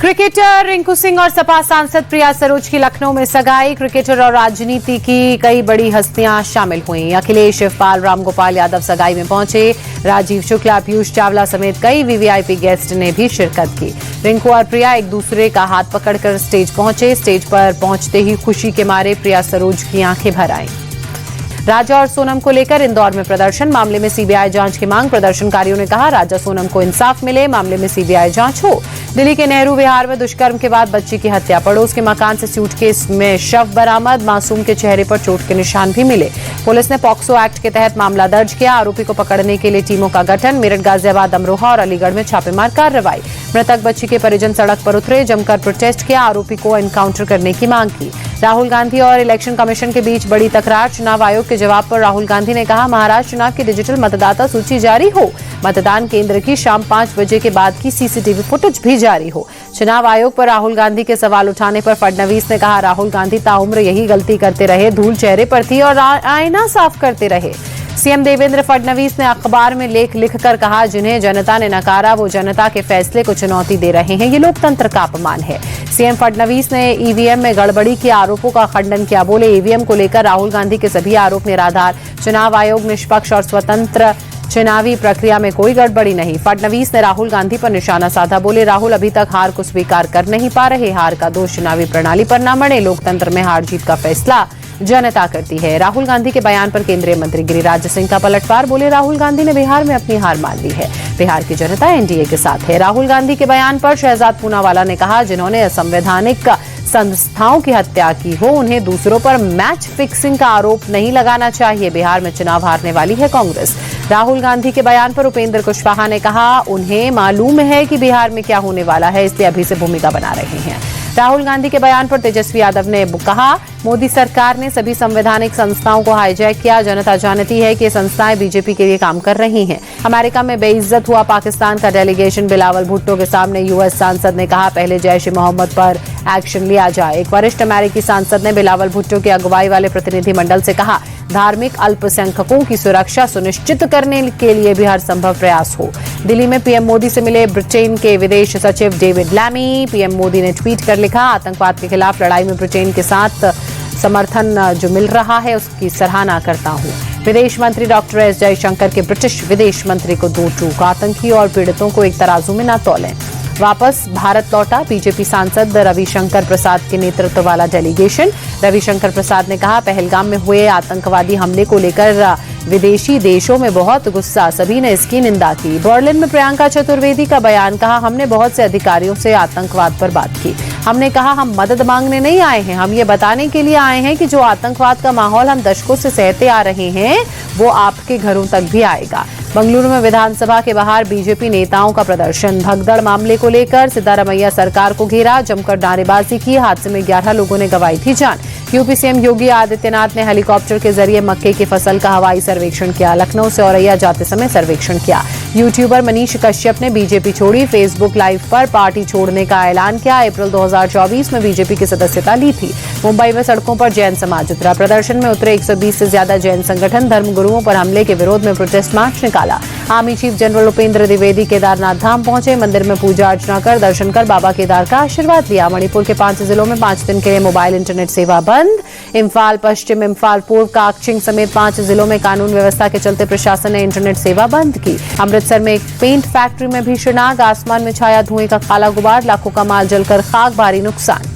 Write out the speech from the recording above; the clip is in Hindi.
क्रिकेटर रिंकू सिंह और सपा सांसद प्रिया सरोज की लखनऊ में सगाई। क्रिकेटर और राजनीति की कई बड़ी हस्तियां शामिल हुई। अखिलेश, शिवपाल, रामगोपाल यादव सगाई में पहुंचे। राजीव शुक्ला, पीयूष चावला समेत कई वीवीआईपी गेस्ट ने भी शिरकत की। रिंकू और प्रिया एक दूसरे का हाथ पकड़कर स्टेज पहुंचे। स्टेज पर पहुंचते ही खुशी के मारे प्रिया सरोज की आंखें भर आईं। राजा और सोनम को लेकर इंदौर में प्रदर्शन, मामले में सीबीआई जांच की मांग। प्रदर्शनकारियों ने कहा, राजा सोनम को इंसाफ मिले, मामले में सीबीआई जांच हो। दिल्ली के नेहरू विहार में दुष्कर्म के बाद बच्ची की हत्या, पड़ोस के मकान से सूटकेस में शव बरामद, मासूम के चेहरे पर चोट के निशान भी मिले। पुलिस ने पॉक्सो एक्ट के तहत मामला दर्ज किया। आरोपी को पकड़ने के लिए टीमों का गठन। मेरठ, गाजियाबाद, अमरोहा और अलीगढ़ में छापेमार कार्रवाई। मृतक बच्ची के परिजन सड़क पर उतरे, जमकर प्रोटेस्ट किया, आरोपी को एनकाउंटर करने की मांग की। राहुल गांधी और इलेक्शन कमीशन के बीच बड़ी तकरार। चुनाव आयोग के जवाब पर राहुल गांधी ने कहा, महाराष्ट्र चुनाव की डिजिटल मतदाता सूची जारी हो, मतदान केंद्र की शाम 5 बजे के बाद की सीसीटीवी फुटेज भी जारी हो। चुनाव आयोग पर राहुल गांधी के सवाल उठाने पर फडणवीस ने कहा, राहुल गांधी ताउम्र यही गलती करते रहे, धूल चेहरे पर थी और आईना साफ करते रहे। सीएम देवेंद्र फडणवीस ने अखबार में लेख लिखकर कहा, जिन्हें जनता ने नकारा वो जनता के फैसले को चुनौती दे रहे हैं, ये लोकतंत्र का अपमान है। सीएम फडणवीस ने ईवीएम में गड़बड़ी के आरोपों का खंडन किया। बोले, ईवीएम को लेकर राहुल गांधी के सभी आरोप निराधार। चुनाव आयोग निष्पक्ष और स्वतंत्र चुनावी प्रक्रिया में कोई गड़बड़ी नहीं। फडणवीस ने राहुल गांधी पर निशाना साधा। बोले, राहुल अभी तक हार को स्वीकार कर नहीं पा रहे। हार का दोष चुनावी प्रणाली पर न मढ़े, लोकतंत्र में हार जीत का फैसला जनता करती है। राहुल गांधी के बयान पर केंद्रीय मंत्री गिरिराज सिंह का पलटवार। बोले, राहुल गांधी ने बिहार में अपनी हार मान ली है, बिहार की जनता एनडीए के साथ है। राहुल गांधी के बयान पर शहजाद पूनावाला ने कहा, जिन्होंने असंवैधानिक संस्थाओं की हत्या की हो, उन्हें दूसरों पर मैच फिक्सिंग का आरोप नहीं लगाना चाहिए। बिहार में चुनाव हारने वाली है कांग्रेस। राहुल गांधी के बयान पर उपेंद्र कुशवाहा ने कहा, उन्हें मालूम है कि बिहार में क्या होने वाला है, इसलिए अभी से भूमिका बना रहे हैं। राहुल गांधी के बयान पर तेजस्वी यादव ने कहा, मोदी सरकार ने सभी संवैधानिक संस्थाओं को हाईजैक किया। जनता जानती है कि ये संस्थाएं बीजेपी के लिए काम कर रही हैं। अमेरिका में बेइज्जत हुआ पाकिस्तान का डेलीगेशन। बिलावल भुट्टो के सामने यूएस सांसद ने कहा, पहले जैश ए मोहम्मद पर एक्शन लिया जाए। एक वरिष्ठ अमेरिकी सांसद ने बिलावल भुट्टो की अगुवाई वाले प्रतिनिधिमंडल से कहा, धार्मिक अल्पसंख्यकों की सुरक्षा सुनिश्चित करने के लिए भी हर संभव प्रयास हो। दिल्ली में पीएम मोदी से मिले ब्रिटेन के विदेश सचिव डेविड लैमी। पीएम मोदी ने ट्वीट कर लिखा, आतंकवाद के खिलाफ लड़ाई में ब्रिटेन के साथ समर्थन जो मिल रहा है उसकी सराहना करता हूं। विदेश मंत्री डॉक्टर एस जयशंकर के ब्रिटिश विदेश मंत्री को दो टूक। आतंकी और पीड़ितों को एक तराजू में न तौलें। वापस भारत लौटा बीजेपी सांसद रविशंकर प्रसाद के नेतृत्व वाला डेलीगेशन। रविशंकर प्रसाद ने कहा, पहलगाम में हुए आतंकवादी हमले को लेकर विदेशी देशों में बहुत गुस्सा, सभी ने इसकी निंदा की। बर्लिन में प्रियंका चतुर्वेदी का बयान, कहा, हमने बहुत से अधिकारियों से आतंकवाद पर बात की। हमने कहा, हम मदद मांगने नहीं आए हैं, हम ये बताने के लिए आए हैं कि जो आतंकवाद का माहौल हम दशकों से सहते आ रहे हैं वो आपके घरों तक भी आएगा। बंगलुरु में विधानसभा के बाहर बीजेपी नेताओं का प्रदर्शन। भगदड़ मामले को लेकर सिद्धारमैया सरकार को घेरा, जमकर नारेबाजी की। हादसे में 11 लोगों ने गंवाई थी जान। यूपी सीएम योगी आदित्यनाथ ने हेलीकॉप्टर के जरिए मक्के की फसल का हवाई सर्वेक्षण किया। लखनऊ से औरैया जाते समय सर्वेक्षण किया। यूट्यूबर मनीष कश्यप ने बीजेपी छोड़ी। फेसबुक लाइव पर पार्टी छोड़ने का ऐलान किया। अप्रैल 2024 में बीजेपी की सदस्यता ली थी। मुंबई में सड़कों पर जैन समाज उतरा। प्रदर्शन में उतरे 120 से ज्यादा जैन संगठन। धर्मगुरुओं पर हमले के विरोध में प्रोटेस्ट मार्च निकाला। Army chief General Upendra Dwivedi Kedarnath Dham पहुंचे। मंदिर में पूजा अर्चना कर दर्शन कर बाबा केदार का आशीर्वाद लिया। मणिपुर के 5 जिलों में 5 दिन के लिए मोबाइल इंटरनेट सेवा बंद। इम्फाल पश्चिम, इम्फाल पूर्व, काकचिंग समेत 5 जिलों में कानून व्यवस्था के चलते प्रशासन ने इंटरनेट सेवा बंद की। अमृतसर में एक पेंट फैक्ट्री में भीषण आग। आसमान में छाया धुएं का काला गुबार। लाखों का माल जलकर खाक, भारी नुकसान।